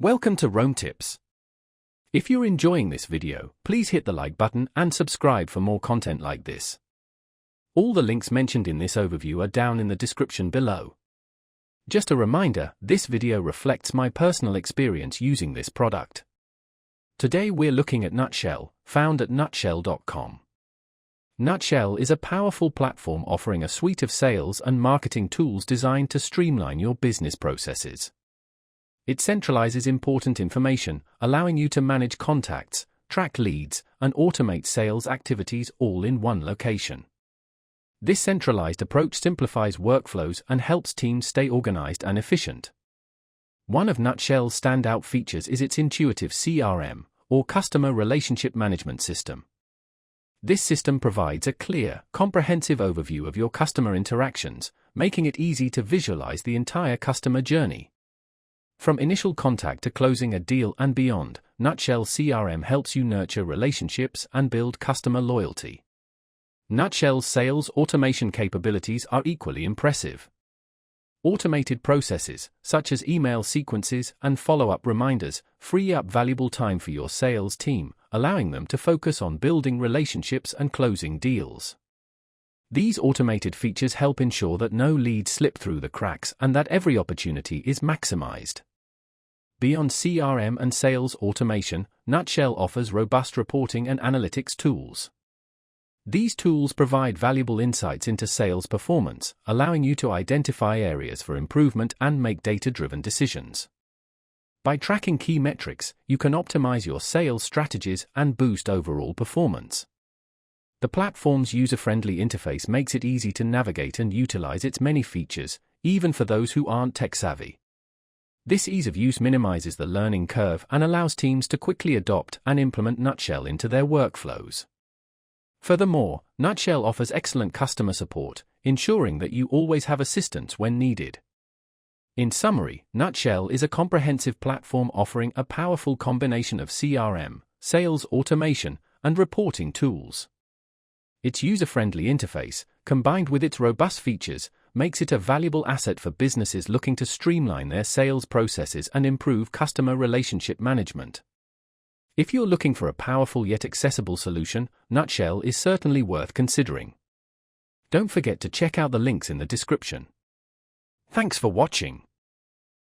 Welcome to Rome Tips. If you're enjoying this video, please hit the like button and subscribe for more content like this. All the links mentioned in this overview are down in the description below. Just a reminder, this video reflects my personal experience using this product. Today we're looking at Nutshell, found at nutshell.com. Nutshell is a powerful platform offering a suite of sales and marketing tools designed to streamline your business processes. It centralizes important information, allowing you to manage contacts, track leads, and automate sales activities all in one location. This centralized approach simplifies workflows and helps teams stay organized and efficient. One of Nutshell's standout features is its intuitive CRM, or Customer Relationship Management System. This system provides a clear, comprehensive overview of your customer interactions, making it easy to visualize the entire customer journey. From initial contact to closing a deal and beyond, Nutshell CRM helps you nurture relationships and build customer loyalty. Nutshell's sales automation capabilities are equally impressive. Automated processes, such as email sequences and follow-up reminders, free up valuable time for your sales team, allowing them to focus on building relationships and closing deals. These automated features help ensure that no leads slip through the cracks and that every opportunity is maximized. Beyond CRM and sales automation, Nutshell offers robust reporting and analytics tools. These tools provide valuable insights into sales performance, allowing you to identify areas for improvement and make data-driven decisions. By tracking key metrics, you can optimize your sales strategies and boost overall performance. The platform's user-friendly interface makes it easy to navigate and utilize its many features, even for those who aren't tech-savvy. This ease of use minimizes the learning curve and allows teams to quickly adopt and implement Nutshell into their workflows. Furthermore, Nutshell offers excellent customer support, ensuring that you always have assistance when needed. In summary, Nutshell is a comprehensive platform offering a powerful combination of CRM, sales automation, and reporting tools. Its user-friendly interface, combined with its robust features, makes it a valuable asset for businesses looking to streamline their sales processes and improve customer relationship management. If you're looking for a powerful yet accessible solution, Nutshell is certainly worth considering. Don't forget to check out the links in the description. Thanks for watching.